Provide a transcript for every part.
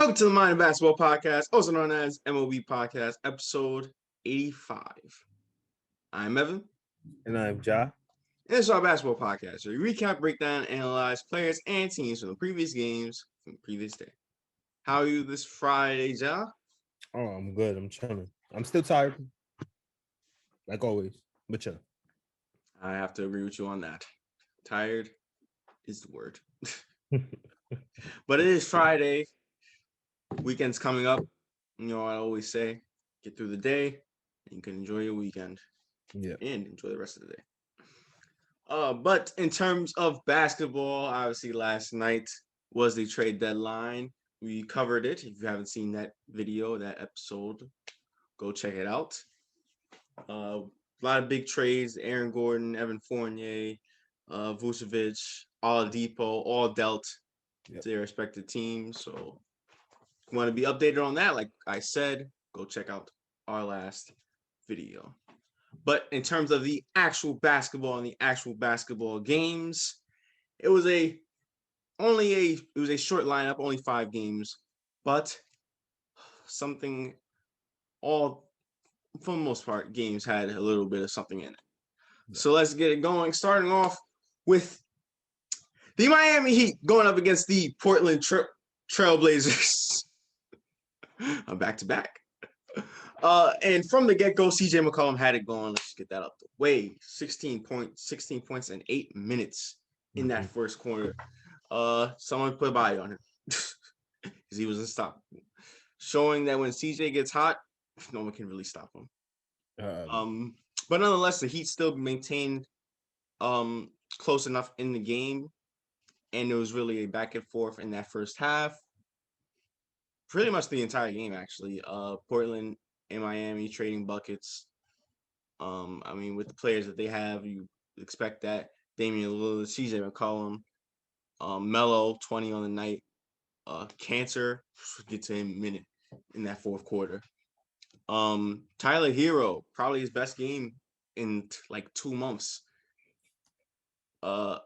Welcome to the Mind of Basketball Podcast, also known as M.O.B Podcast, episode 85. I'm Evan. And I'm Ja. And this is our basketball podcast, where we recap, break down, analyze players and teams from the previous games from the previous day. How are you this Friday, Ja? Oh, I'm good. I'm chilling. I'm still tired, like always, but chilling. I have to agree with you on that. Tired is the word. But it is Friday. Weekend's coming up. You know what I always say, get through the day, and you can enjoy your weekend. Yeah. And enjoy the rest of the day. But in terms of basketball, obviously last night was the trade deadline. We covered it. If you haven't seen that video, that episode, go check it out. A lot of big trades: Aaron Gordon, Evan Fournier, Vucevic, Oladipo, all dealt to their respective teams. So if you want to be updated on that, like I said, go check out our last video. But in terms of the actual basketball and the actual basketball games, it was a short lineup, only 5 games, but something all for the most part games had a little bit of something in it. Yeah. So let's get it going. Starting off with the Miami Heat going up against the Portland Trailblazers. I'm back to back. And from the get-go, CJ McCollum had it going. Let's get that up the way. 16 points in 8 minutes in that first quarter. Someone put a body on him because he was unstoppable. Showing that when CJ gets hot, no one can really stop him. But nonetheless, the Heat still maintained close enough in the game, and it was really a back and forth in that first half. Pretty much the entire game, actually. Portland and Miami trading buckets. I mean, with the players that they have, you expect that. Damian Lillard, CJ McCollum, Melo, 20 on the night. Cancer, get to him a minute in that fourth quarter. Tyler Hero, probably his best game in like 2 months. I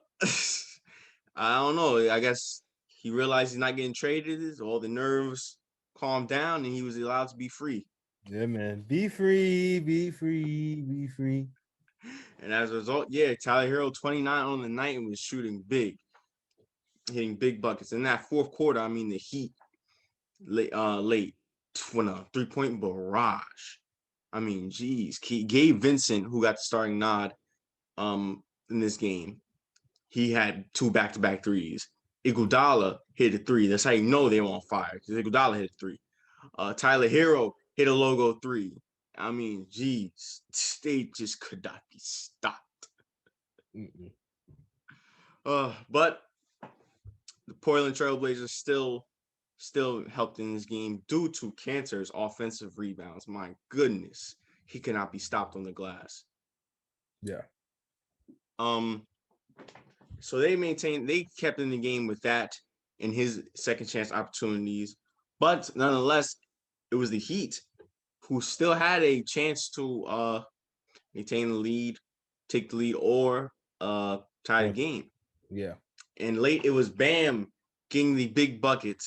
don't know. I guess he realized he's not getting traded. All the nerves calmed down, and he was allowed to be free. Yeah, man. Be free, be free, be free. And as a result, yeah, Tyler Hero, 29 on the night, and was shooting big, hitting big buckets. In that fourth quarter, I mean, the Heat late went a 3-point barrage. I mean, geez, Gabe Vincent, who got the starting nod in this game, he had 2 back-to-back threes. Iguodala hit a 3. That's how you know they were on fire, because Iguodala hit a 3. Tyler Hero hit a logo 3. I mean, geez, they just could not be stopped. But the Portland Trailblazers still helped in this game due to Cantor's offensive rebounds. My goodness, he cannot be stopped on the glass. Yeah. So they kept in the game with that and his second chance opportunities. But nonetheless, it was the Heat who still had a chance to maintain the lead, take the lead, or tie the game. Yeah. And late, it was Bam getting the big bucket.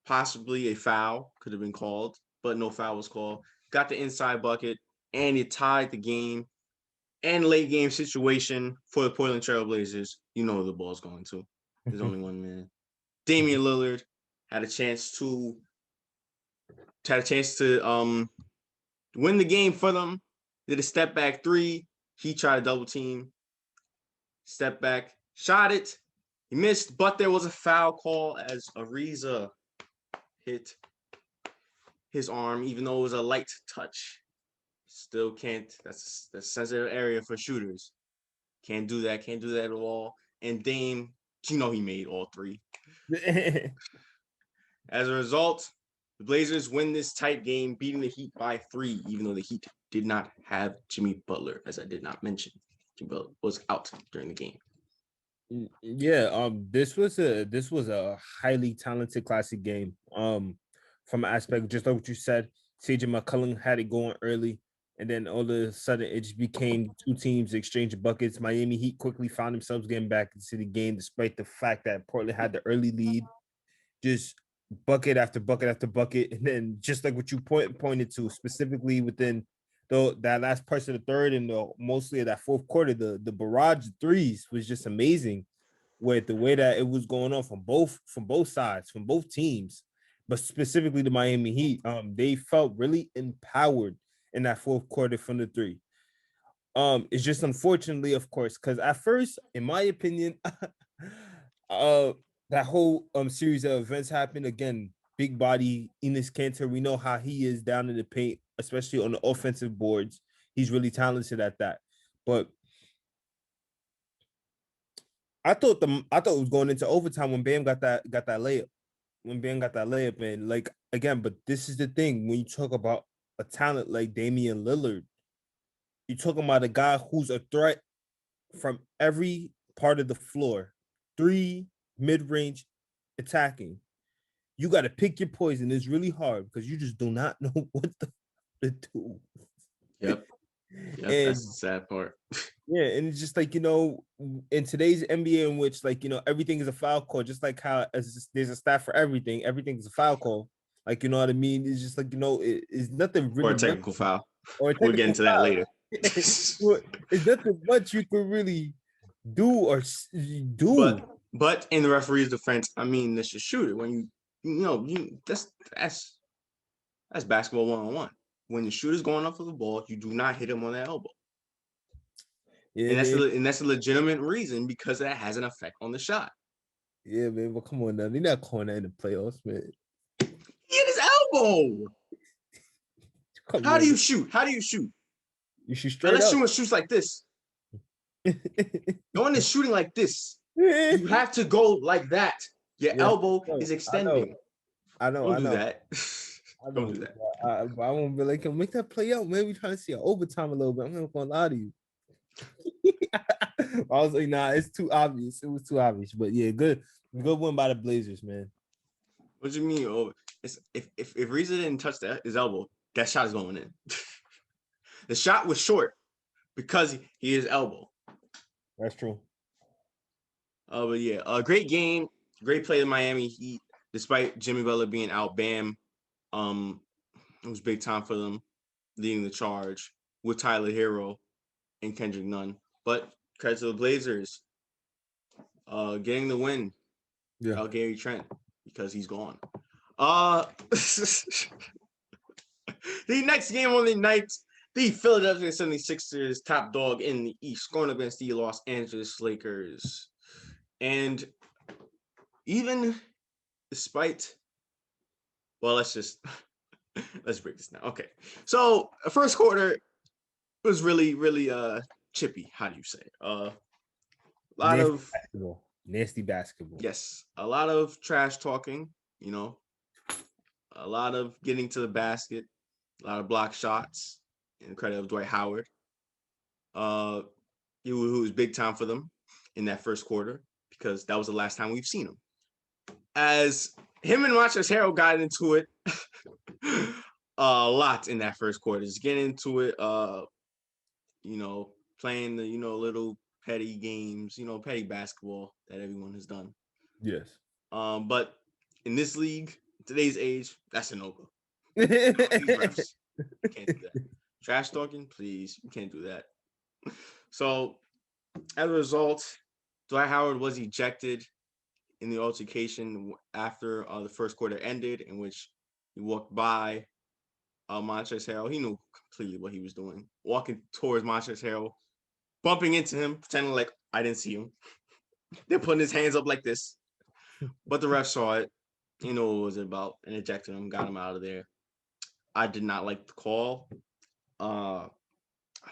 Possibly a foul could have been called, but no foul was called. Got the inside bucket, and it tied the game. And late game situation for the Portland Trailblazers, you know where the ball's going to. There's only one man. Damian Lillard had a chance to win the game for them. Did a step back 3. He tried to double team. Step back, shot it. He missed, but there was a foul call as Ariza hit his arm, even though it was a light touch. Still can't. That's a sensitive area for shooters. Can't do that at all. And Dame, you know, he made all 3. As a result, the Blazers win this tight game, beating the Heat by 3, even though the Heat did not have Jimmy Butler, as I did not mention. Jimmy Butler was out during the game. Yeah, this was a highly talented classic game. From an aspect, just like what you said, CJ McCollum had it going early, and then all of a sudden it just became 2 teams exchanging buckets. Miami Heat quickly found themselves getting back into the game, despite the fact that Portland had the early lead. Just bucket after bucket after bucket, and then just like what you pointed to specifically within that last parts of the third and mostly of that fourth quarter, the barrage of threes was just amazing with the way that it was going on from both sides, from both teams, but specifically the Miami Heat. They felt really empowered in that fourth quarter from the three. It's just unfortunately, of course, because at first, in my opinion, that whole series of events happened again. Big body Enes Kanter, we know how he is down in the paint, especially on the offensive boards. He's really talented at that. But I thought it was going into overtime when Bam got that layup. When Bam got that layup, and like again, but this is the thing when you talk about a talent like Damian Lillard, you're talking about a guy who's a threat from every part of the floor, three, mid-range, attacking. You got to pick your poison. It's really hard because you just do not know what to do. Yep. And That's the sad part. yeah, and it's just like, in today's NBA in which like, everything is a foul call, just like how there's a stat for everything. Everything is a foul call. Like, you know what I mean? It's just like, it's nothing really Or a technical foul. or a We'll get technical into that later. it's nothing much you could really do. But in the referee's defense, I mean, let's just shoot it. When that's basketball 1-on-1. When the shooter's going up for the ball, you do not hit him on that elbow. Yeah, and that's a legitimate reason because that has an effect on the shot. Yeah, man. But come on now. They're not calling that in the playoffs, man. He hit his elbow. How do you shoot? You shoot straight Unless up. someone shoots like this. No one is shooting like this. You have to go like that. Your elbow is extending. I know. Don't do that. Don't do that. I won't be like, make that play out, man. We trying to see an overtime a little bit. I'm not gonna lie to you. I was like, nah, it's too obvious. It was too obvious. But yeah, good win by the Blazers, man. What do you mean? Oh, if Reza didn't touch his elbow, that shot is going in. The shot was short because he is elbow. That's true. But yeah, great game, great play in Miami Heat. Despite Jimmy Butler being out, Bam, it was big time for them, leading the charge with Tyler Hero and Kendrick Nunn. But credit to the Blazers, getting the win. Yeah, Gary Trent because he's gone. The next game on the night, the Philadelphia 76ers, top dog in the East, going against the Los Angeles Lakers. And even despite, well, let's break this down. Okay. So the first quarter was really, really chippy. How do you say? A lot of nasty basketball. Yes. A lot of trash talking, a lot of getting to the basket, a lot of block shots, in credit of Dwight Howard. Who was big time for them in that first quarter because that was the last time we've seen him. As him and Montrezl Harrell got into it a lot in that first quarter, just getting into it, playing the little petty games, petty basketball that everyone has done. Yes. But in this league, today's age, that's a no-go. Refs, you can't do that. Trash talking, please, you can't do that. So, as a result, Dwight Howard was ejected in the altercation after the first quarter ended, in which he walked by Montrezl Harrell. He knew completely what he was doing, walking towards Montrezl Harrell, bumping into him, pretending like I didn't see him. They're putting his hands up like this. But the ref saw it. He knew what it was about and ejected him, got him out of there. I did not like the call. I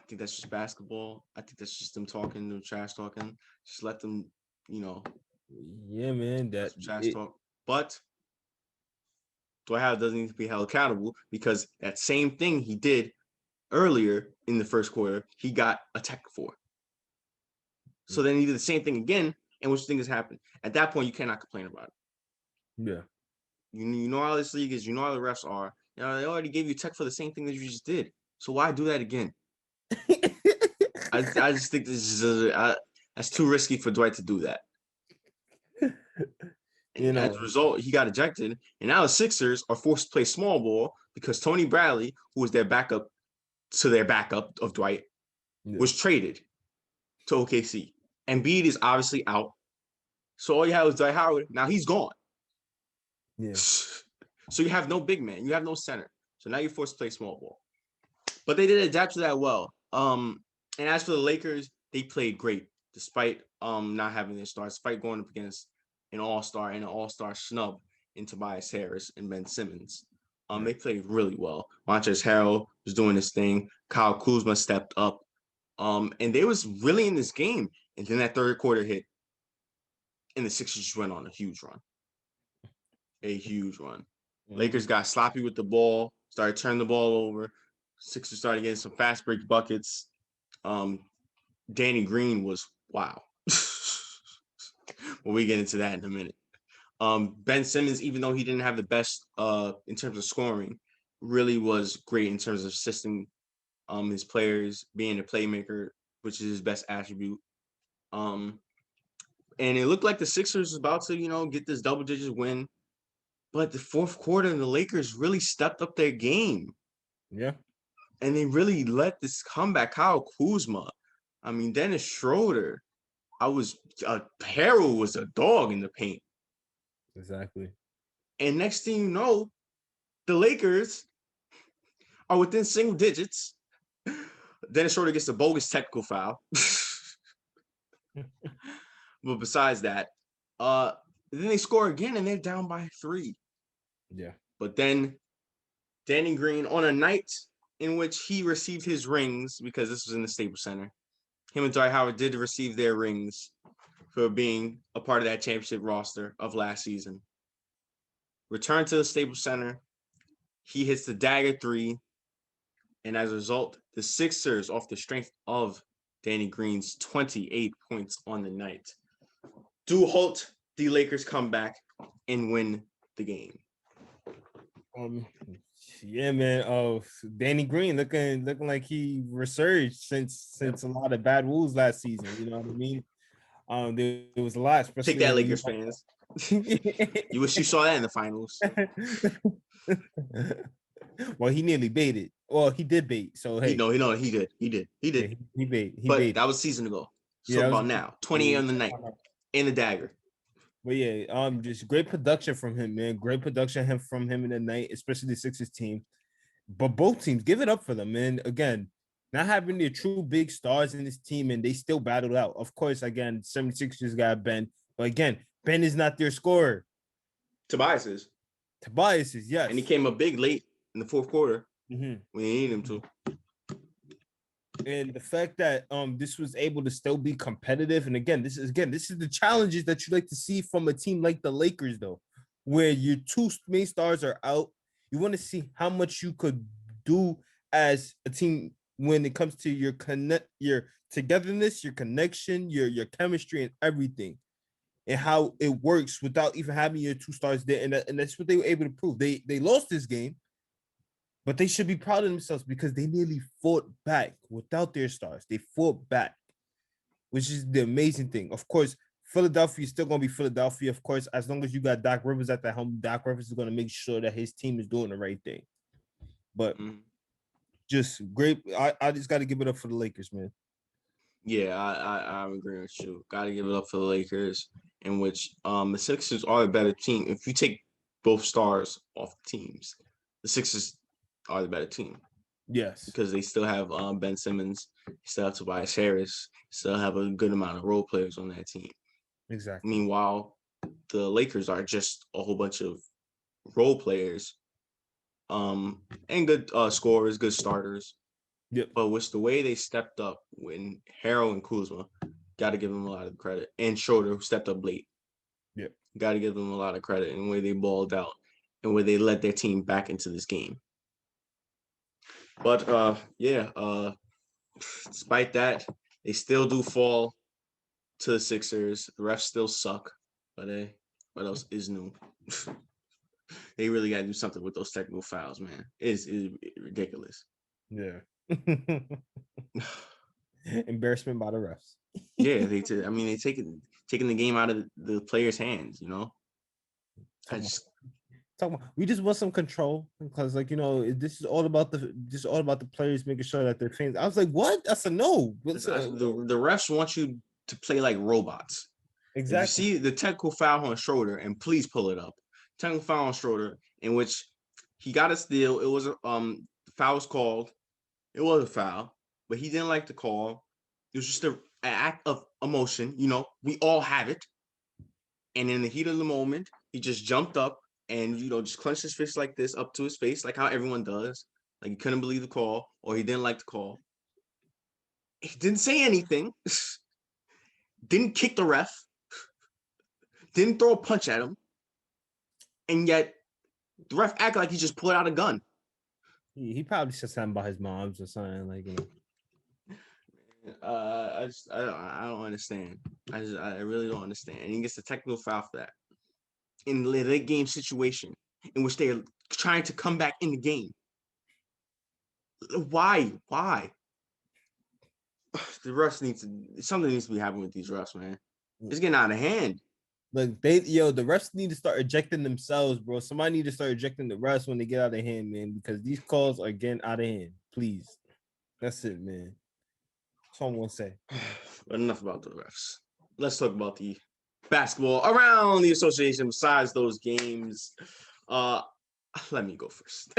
think that's just basketball. I think that's just them talking, them trash talking. Just let them, Yeah, man. That's trash talk. But Dwight Howard doesn't need to be held accountable because that same thing he did earlier in the first quarter, he got attacked for. So then he did the same thing again, and which thing has happened? At that point, you cannot complain about it. Yeah. You know how this league is. You know how the refs are. They already gave you tech for the same thing that you just did. So why do that again? I just think this is that's too risky for Dwight to do that. And as a result, he got ejected. And now the Sixers are forced to play small ball because Tony Bradley, who was their backup to their backup of Dwight, was traded to OKC. Embiid is obviously out. So all you have is Dwight Howard. Now he's gone. Yeah. So you have no big man. You have no center. So now you're forced to play small ball. But they did adapt to that well. And as for the Lakers, they played great despite not having their stars, despite going up against an all-star and an all-star snub in Tobias Harris and Ben Simmons. They played really well. Montrezl Harrell was doing his thing. Kyle Kuzma stepped up. And they was really in this game. And then that third quarter hit. And the Sixers just went on a huge run. Lakers got sloppy with the ball, started turning the ball over. Sixers started getting some fast break buckets. Danny Green was wow. Well, we get into that in a minute. Ben Simmons, even though he didn't have the best in terms of scoring, really was great in terms of assisting his players, being a playmaker, which is his best attribute. And it looked like the Sixers was about to, get this double-digit win. But the fourth quarter, the Lakers really stepped up their game. Yeah. And they really let this comeback. Kyle Kuzma. I mean, Dennis Schroeder. Harrell was a dog in the paint. Exactly. And next thing you know, the Lakers are within single digits. Dennis Schroeder gets a bogus technical foul. But besides that, then they score again and they're down by 3. Yeah. But then Danny Green, on a night in which he received his rings, because this was in the Staples Center, him and Dwight Howard did receive their rings for being a part of that championship roster of last season. Return to the Staples Center. He hits the dagger 3. And as a result, the Sixers, off the strength of Danny Green's 28 points on the night, do halt the Lakers come back and win the game. Yeah, man. Oh, Danny Green looking like he resurged since a lot of bad rules last season. You know what I mean? There was a lot, especially take that, Lakers fans. You wish you saw that in the finals. Well, he nearly baited. Well, he did bait. So hey, he did. Yeah, he bait. But that was season ago. So about now, 28 on the night and the dagger. But yeah, just great production from him, man. Great production from him in the night, especially the Sixers team. But both teams, give it up for them, man. Again, not having the true big stars in this team, and they still battled out. Of course, again, 76ers got Ben. But again, Ben is not their scorer. Tobias is, yes. And he came up big late in the fourth quarter when you need him to. And the fact that this was able to still be competitive, and again, this is the challenges that you like to see from a team like the Lakers, though, where your 2 main stars are out. You want to see how much you could do as a team when it comes to your togetherness, your connection, your chemistry, and everything, and how it works without even having your 2 stars there. And that's what they were able to prove. They lost this game, but they should be proud of themselves because they nearly fought back without their stars. They fought back, which is the amazing thing. Of course, Philadelphia is still going to be Philadelphia. Of course, as long as you got Doc Rivers at the helm, Doc Rivers is going to make sure that his team is doing the right thing. But just great. I just got to give it up for the Lakers, man. Yeah, I agree with you. Got to give it up for the Lakers, in which the Sixers are a better team. If you take both stars off the teams, the Sixers are the better team. Yes. Because they still have Ben Simmons, still have Tobias Harris, still have a good amount of role players on that team. Exactly. Meanwhile, the Lakers are just a whole bunch of role players and good scorers, good starters. Yep. But with the way they stepped up when Harrell and Kuzma, got to give them a lot of credit. And Schroeder, who stepped up late. Yep. Got to give them a lot of credit in the way they balled out and where they led their team back into this game. But despite that, they still do fall to the Sixers. The refs still suck. But hey, what else is new? They really got to do something with those technical fouls, man. It's ridiculous. Yeah. Embarrassment by the refs. Yeah, they taking the game out of the players' hands, I just We just want some control because, like, this is all about the players making sure that their fans. I was like, what? That's a no. the refs want you to play like robots. If you Exactly. see the technical foul on Schroeder, and please pull it up, technical foul on Schroeder, in which he got a steal. It was foul was called. It was a foul, but he didn't like the call. It was just an act of emotion. We all have it. And in the heat of the moment, he just jumped up and just clenched his fist like this up to his face, like how everyone does. Like he couldn't believe the call, or he didn't like the call. He didn't say anything. Didn't kick the ref. Didn't throw a punch at him. And yet the ref acted like he just pulled out a gun. He probably said something about his mom's or something, like. I don't understand. I really don't understand. And he gets a technical foul for that in the late game situation in which they're trying to come back in the game. Why? The refs something needs to be happening with these refs, man. It's getting out of hand. Like the refs need to start ejecting themselves, bro. Somebody need to start ejecting the refs when they get out of hand, man, because these calls are getting out of hand. Please. That's it, man. That's all I want to say. But enough about the refs. Let's talk about the basketball around the association besides those games. Let me go first.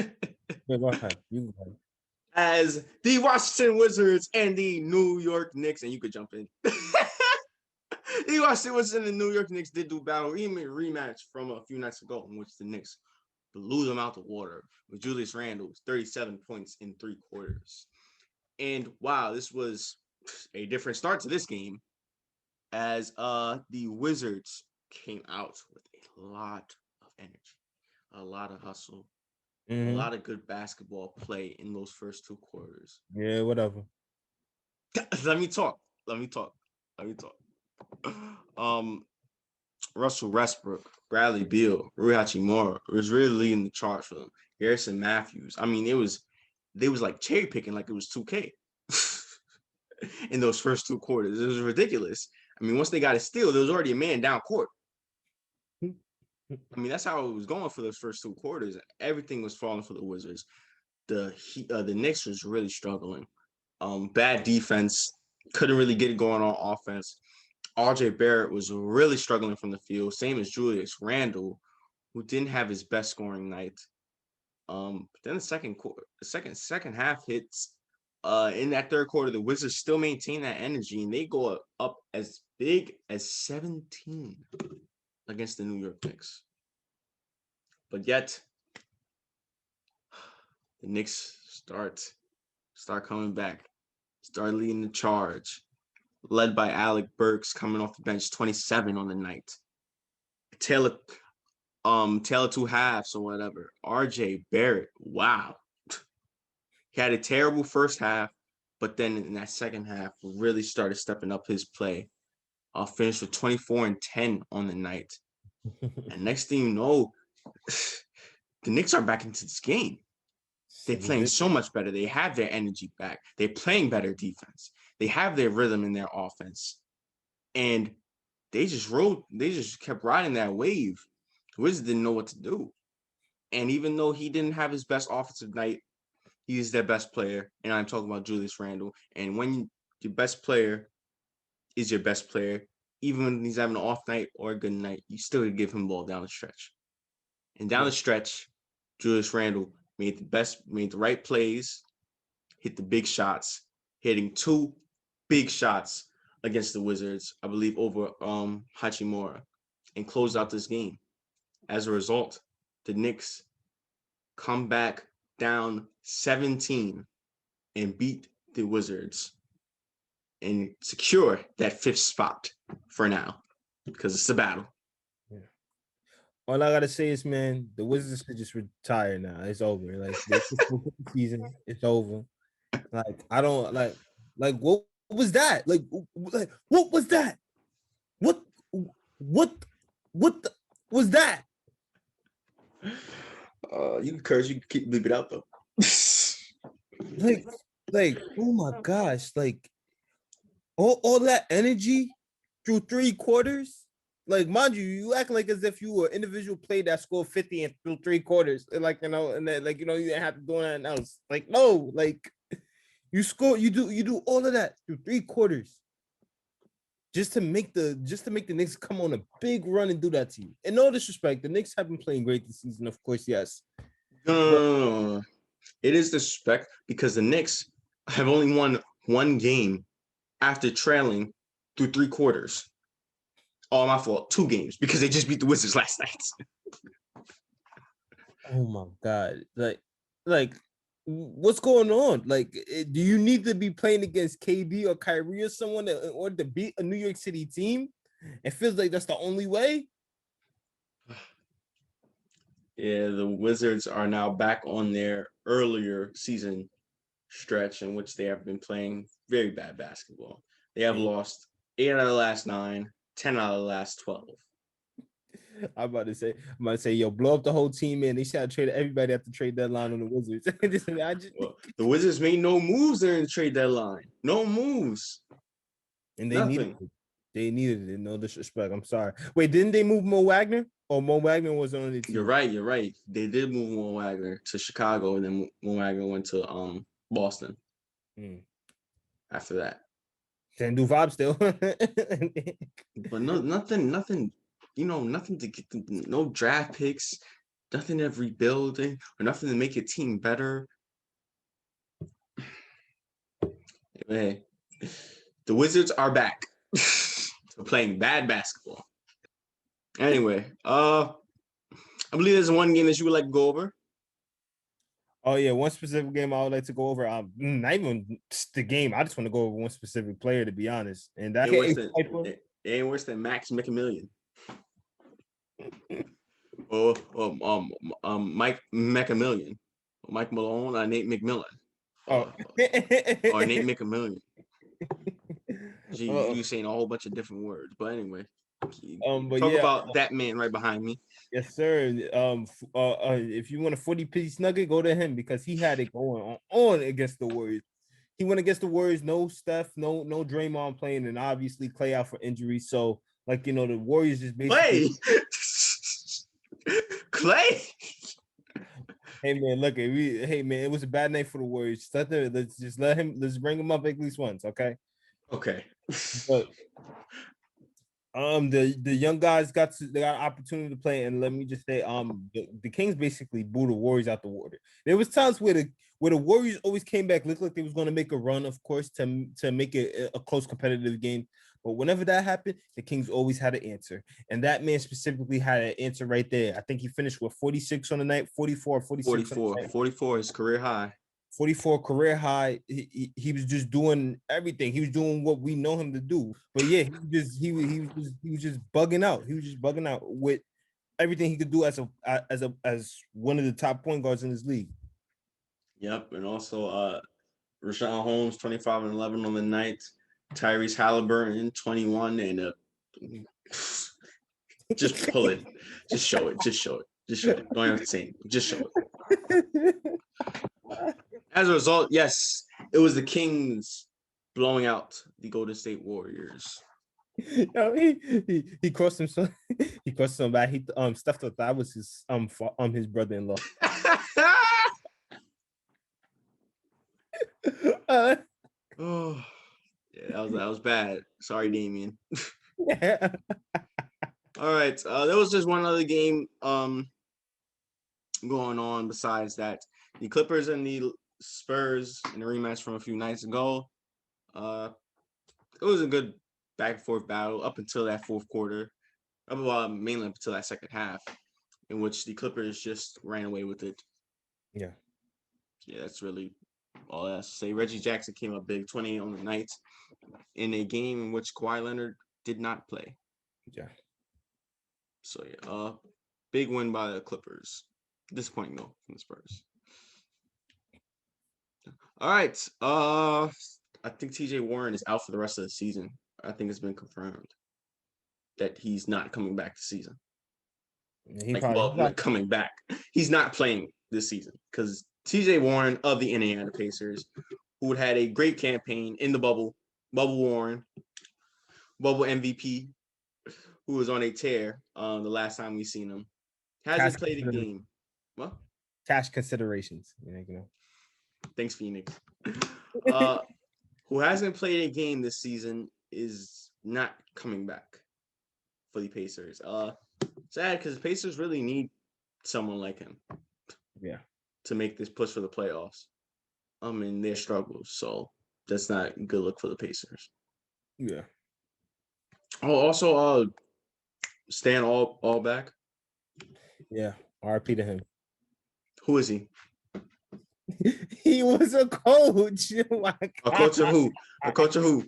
Go ahead. You go ahead. As the Washington Wizards and the New York Knicks, and you could jump in. The Washington Wizards and the New York Knicks did do battle rematch from a few nights ago, in which the Knicks blew them out the water with Julius Randle's 37 points in 3 quarters. And wow, this was a different start to this game, as the Wizards came out with a lot of energy, a lot of hustle, a lot of good basketball play in those first 2 quarters. Yeah, whatever. Let me talk. Russell Westbrook, Bradley Beal, Rui Hachimura was really leading the charge for them. Garrison Matthews. I mean, they was like cherry picking like it was 2K in those first 2 quarters. It was ridiculous. I mean, once they got a steal, there was already a man down court. I mean, that's how it was going for those first 2 quarters. Everything was falling for the Wizards. The Knicks was really struggling. Bad defense, couldn't really get it going on offense. RJ Barrett was really struggling from the field, same as Julius Randle, who didn't have his best scoring night. But then the second half hits. In that third quarter, the Wizards still maintain that energy, and they go up as big as 17 against the New York Knicks. But yet, the Knicks start coming back, start leading the charge, led by Alec Burks coming off the bench, 27 on the night. Taylor 2 halves or whatever. RJ Barrett, wow. He had a terrible first half, but then in that second half, really started stepping up his play. Finished with 24 and 10 on the night. And next thing you know, the Knicks are back into this game. They're playing so much better. They have their energy back. They're playing better defense. They have their rhythm in their offense. And they just kept riding that wave. The Wizards didn't know what to do. And even though he didn't have his best offensive night, he is their best player. And I'm talking about Julius Randle. And when your best player is your best player, even when he's having an off night or a good night, you still give him the ball down the stretch. And down the stretch, Julius Randle made the right plays, hit the big shots, hitting 2 big shots against the Wizards, I believe over Hachimura, and closed out this game. As a result, the Knicks come back down 17 and beat the Wizards and secure that 5th spot for now, because it's a battle. Yeah. All I gotta say is, man, the Wizards could just retire now. It's over. Like the season, it's over. Like I don't like what was that? Like what was that? What was that? You can curse, you can keep leave it out though. like oh my gosh, like all that energy through 3 quarters, Like, mind you, you act like as if you were an individual player that scored 50 and through 3 quarters. Like, and then like, you didn't have to do anything else. Like, no, like you do all of that through 3 quarters just to make the Knicks come on a big run and do that to you. And no disrespect, the Knicks have been playing great this season, of course, yes. But No. It is disrespect because the Knicks have only won one game after trailing through 3 quarters. All my fault. 2 games because they just beat the Wizards last night. oh my god, like what's going on? Like, do you need to be playing against KD or Kyrie or someone in order to beat a New York City team? It feels like that's the only way. Yeah, the Wizards are now back on their earlier season stretch in which they have been playing very bad basketball. They have lost 8 out of the last 9, 10 out of the last 12. I'm about to say, yo, blow up the whole team, man. They should trade everybody at the trade deadline on the Wizards. Well, the Wizards made no moves during the trade deadline. No moves. And they needed Nothing. it. They needed it. No disrespect. I'm sorry. Wait, didn't they move Mo Wagner? Or Mo Wagner was on the team? You're right. You're right. They did move Mo Wagner to Chicago, and then Mo Wagner went to Boston. After that, Can do vibe still. but nothing. Nothing to get no draft picks, nothing of rebuilding, or nothing to make your team better. Hey, the Wizards are back to playing bad basketball. Anyway, I believe there's one game that you would like to go over. Oh yeah, one specific game I would like to go over. Not even the game. I just want to go over one specific player, to be honest. And that it ain't worse than Max McMillian. Mike McMillian, Mike Malone, Nate McMillan. Or Nate McMillian. You saying a whole bunch of different words, but anyway. But talk yeah, about that man right behind me. Yes, sir. If you want a 40-piece nugget, go to him because he had it going on against the Warriors. He went against the Warriors, no Steph, no Draymond playing, and obviously Clay out for injury. So, the Warriors just basically Clay. Hey man, look, it was a bad night for the Warriors. Let's bring him up at least once, okay? Okay. But the young guys got an opportunity to play, and let me just say, the Kings basically blew the Warriors out the water. There was times where the Warriors always came back, looked like they was going to make a run, of course, to make it a close competitive game. But whenever that happened, the Kings always had an answer. And that man specifically had an answer right there. I think he finished with 46 on the night, 44, 46. 44 is career high. 44 career high. He was just doing everything. He was doing what we know him to do. But yeah, he was just bugging out. He was just bugging out with everything he could do as one of the top point guards in this league. Yep, and also Rashawn Holmes 25 and 11 on the night. Tyrese Halliburton 21 and just pull it. Just show it. Just show it. Just show it. Don't have to say it. Just show it. As a result, yes, it was the Kings blowing out the Golden State Warriors. Yo, he crossed himself. He crossed him back. He stuff thought that was his his brother-in-law. Oh, yeah, that was bad. Sorry, Damian. Yeah. All right, there was just one other game going on besides that. The Clippers and the Spurs in the rematch from a few nights ago. It was a good back and forth battle up until that fourth quarter, mainly up until that second half, in which the Clippers just ran away with it. Yeah, that's really all I have to say. Reggie Jackson came up big, 28 on the night, in a game in which Kawhi Leonard did not play. Yeah. So yeah, big win by the Clippers. Disappointing though from the Spurs. All right. I think TJ Warren is out for the rest of the season. I think it's been confirmed that he's not coming back this season. Not coming back. He's not playing this season because TJ Warren of the Indiana Pacers, who had a great campaign in the bubble Warren, bubble MVP, who was on a tear the last time we seen him. Hasn't played a game. What? Cash considerations. Thanks, Phoenix. Who hasn't played a game this season is not coming back for the Pacers. Sad because the Pacers really need someone like him. Yeah. To make this push for the playoffs. In their struggles. So that's not a good look for the Pacers. Yeah. Oh, also Stan all back. Yeah. RP to him. Who is he? He was a coach. Oh a coach of who? A coach of who?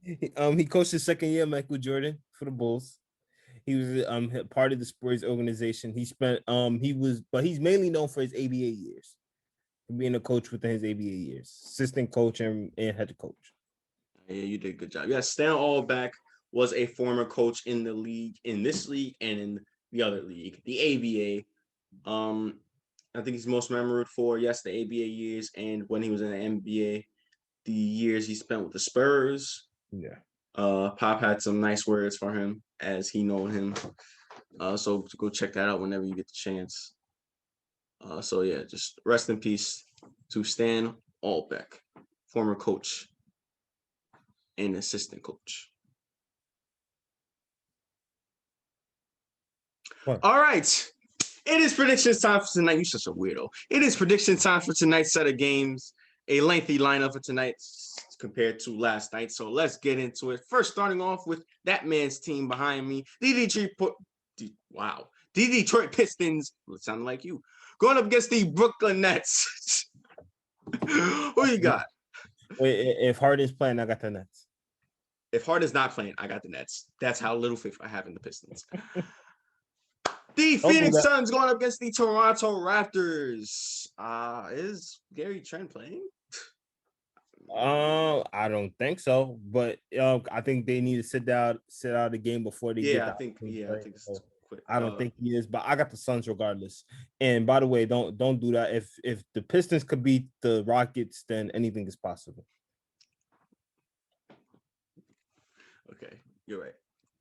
He coached his second year, Michael Jordan, for the Bulls. He was part of the Spurs organization. He spent but he's mainly known for his ABA years, being a coach within his ABA years, assistant coach and head coach. Yeah, you did a good job. Yeah, Stan Allback was a former coach in the league, in this league and in the other league, the ABA. I think he's most remembered for the ABA years, and when he was in the NBA, the years he spent with the Spurs. Yeah. Pop had some nice words for him as he known him. So go check that out whenever you get the chance. So yeah, just rest in peace to Stan Allbeck, former coach and assistant coach. What? All right. It is predictions time for tonight. You're such a weirdo. It is prediction time for tonight's set of games. A lengthy lineup for tonight compared to last night. So let's get into it. First, starting off with that man's team behind me. The Detroit Pistons. Well, it sounded like you. Going up against the Brooklyn Nets. Who you got? Wait, if Harden's playing, I got the Nets. If Harden's not playing, I got the Nets. That's how little faith I have in the Pistons. The Phoenix Suns going up against the Toronto Raptors. Is Gary Trent playing? I don't think so, but I think they need to sit out the game before they get. I think so. I don't think he is, but I got the Suns regardless. And by the way, don't do that. If the Pistons could beat the Rockets, then anything is possible. Okay, you're right.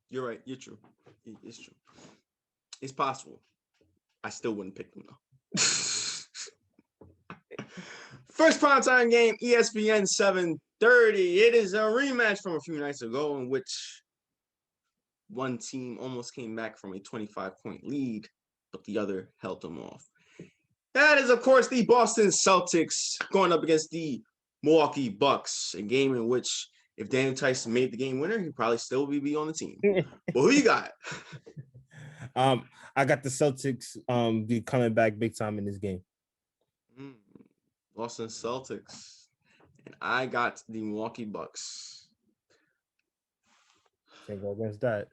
You're true. It's true. It's possible. I still wouldn't pick them though. First primetime game, ESPN 7:30. It is a rematch from a few nights ago in which one team almost came back from a 25-point lead, but the other held them off. That is, of course, the Boston Celtics going up against the Milwaukee Bucks, a game in which if Daniel Tyson made the game winner, he'd probably still be on the team. But who you got? I got the Celtics be coming back big time in this game. Boston Celtics. And I got the Milwaukee Bucks. Can't go against that.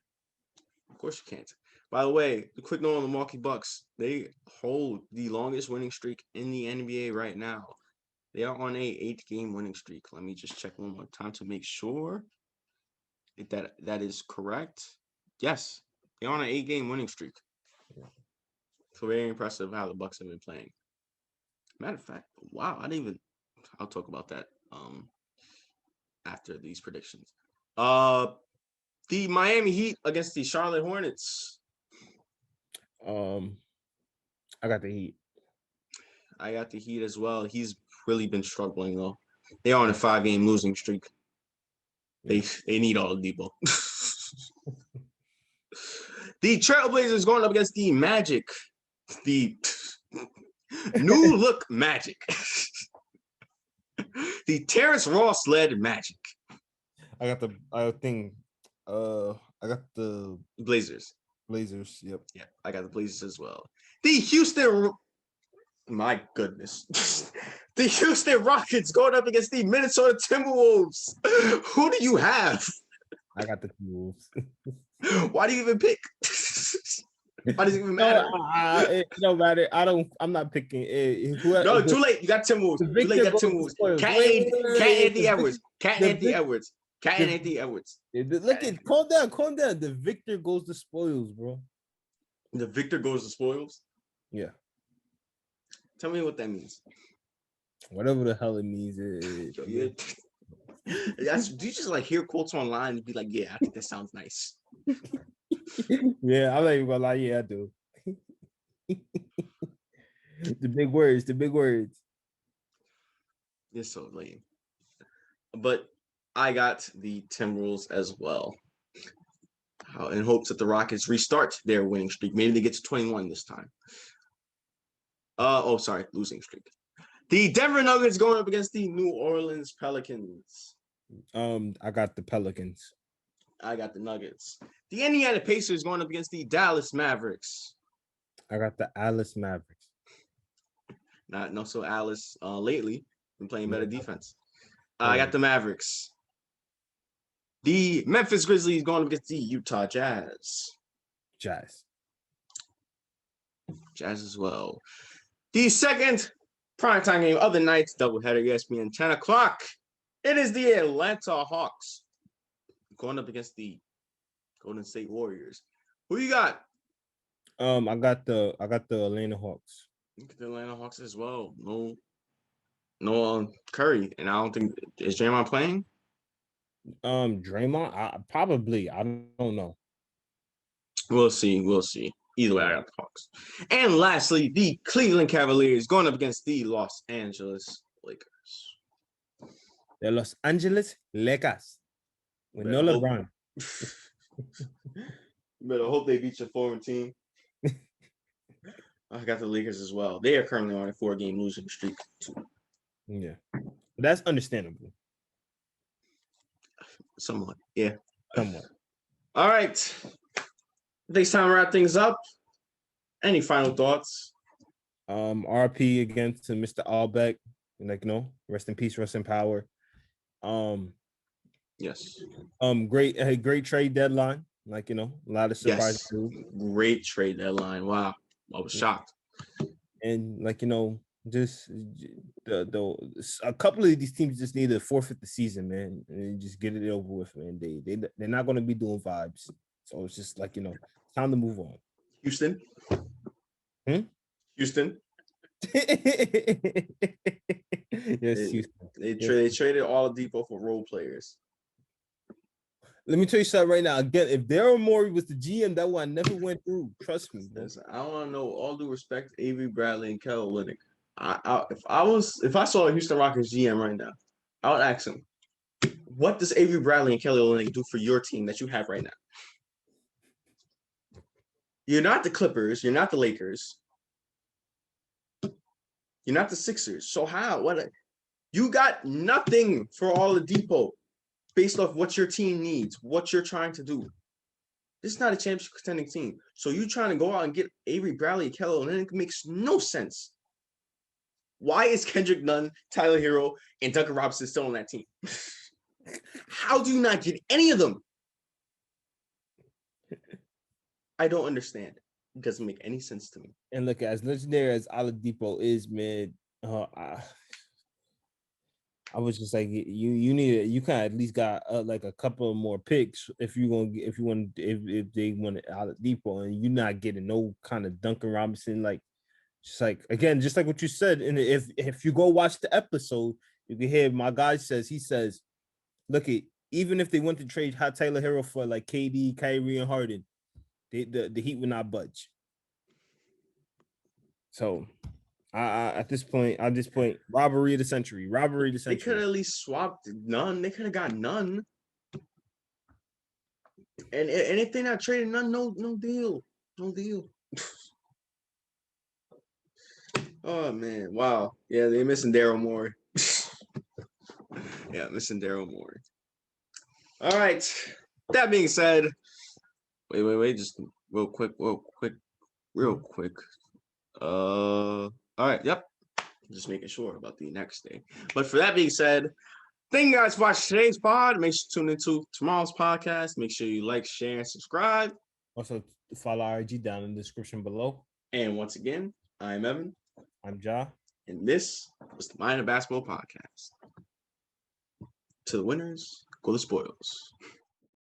Of course you can't. By the way, the quick note on the Milwaukee Bucks, they hold the longest winning streak in the NBA right now. They are on a 8-game winning streak. Let me just check one more time to make sure that is correct. Yes, they're on an 8-game winning streak. So very impressive how the Bucks have been playing. Matter of fact, wow, I'll talk about that after these predictions. The Miami Heat against the Charlotte Hornets. I got the Heat. I got the Heat as well. He's really been struggling though. They are on a 5-game losing streak. They need all the Depot. The Trailblazers going up against the Magic. The new look Magic. The Terrence Ross led Magic. I got the Blazers. Yep. Yeah, I got the Blazers as well. The Houston, my goodness. The Houston Rockets going up against the Minnesota Timberwolves. Who do you have? I got the Timberwolves. Why do you even pick? Why does it even matter? It don't matter. I'm not picking. No, too late. You got Timberwolves. Too late. You got Timberwolves. Cat Anthony Edwards. Look at calm down. The victor goes to spoils, bro. The victor goes to spoils? Yeah. Tell me what that means. Whatever the hell it means. Do you just like hear quotes online and be like, yeah, I think that sounds nice. Yeah, I'm not even gonna lie. Yeah, I do. The big words, the big words. You're so lame. But I got the Timberwolves as well. In hopes that the Rockets restart their winning streak. Maybe they get to 21 this time. Losing streak. The Denver Nuggets going up against the New Orleans Pelicans. I got the Pelicans. I got the Nuggets. The Indiana Pacers going up against the Dallas Mavericks. I got the Alice Mavericks. Not so Alice lately. Been playing better defense. I got the Mavericks. The Memphis Grizzlies going up against the Utah Jazz. Jazz as well. The second primetime game of the night, doubleheader, ESPN, 10 o'clock. It is the Atlanta Hawks going up against the Golden State Warriors. Who you got? I got the Atlanta Hawks. The Atlanta Hawks as well. No Curry, and I don't think is Draymond playing. Draymond, probably. I don't know. We'll see. Either way, I got the Hawks. And lastly, the Cleveland Cavaliers going up against the Los Angeles Lakers. The Los Angeles Lakers with no LeBron. Better hope they beat your former team. I got the Lakers as well. They are currently on a 4-game losing streak too. Yeah, that's understandable. Somewhat, yeah. Somewhat. All right. Thanks, time to wrap things up. Any final thoughts? RP against Mr. Allbeck. Rest in peace, rest in power. Yes. Great trade deadline. A lot of surprises. Yes. Great trade deadline. Wow. I was shocked. And just a couple of these teams just need to forfeit the season, man, and just get it over with, man. They're not going to be doing vibes, so it's just time to move on. Houston. Houston. Yes, Houston. They traded Oladipo for role players. Let me tell you something right now. Again, if Daryl Morey was the GM, that one never went through. Trust me. Listen, I want to know, all due respect, Avery Bradley and Kelly Olynyk. If I saw a Houston Rockets GM right now, I would ask him, what does Avery Bradley and Kelly Olynyk do for your team that you have right now? You're not the Clippers. You're not the Lakers. You're not the Sixers. So how? You got nothing for Oladipo based off what your team needs, what you're trying to do. This is not a championship contending team. So you trying to go out and get Avery Bradley and Kelly Olynyk makes no sense. Why is Kendrick Nunn, Tyler Hero, and Duncan Robinson still on that team? How do you not get any of them? I don't understand. It doesn't make any sense to me. And look, as legendary as Oladipo is, man, I was just like, you kind of at least got a couple of more picks if they want Oladipo, and you're not getting no kind of Duncan Robinson, just like what you said. And if you go watch the episode, you can hear my guy he says, look, even if they went to trade Tyler Hero for KD, Kyrie, and Harden, the Heat would not budge. So at this point, robbery of the century. They could at least swapped Nunn. They could have got Nunn. And if they're not trading Nunn, no deal. No deal. Oh man, wow. Yeah, they're missing Daryl Morey. Missing Daryl Morey. All right. That being said, wait, just real quick. All right, yep. Just making sure about the next day. But for that being said, thank you guys for watching today's pod. Make sure to tune into tomorrow's podcast. Make sure you like, share, and subscribe. Also, follow our IG down in the description below. And once again, I'm Evan. I'm Ja. And this was the Mind of Basketball Podcast. To the winners, go the spoils.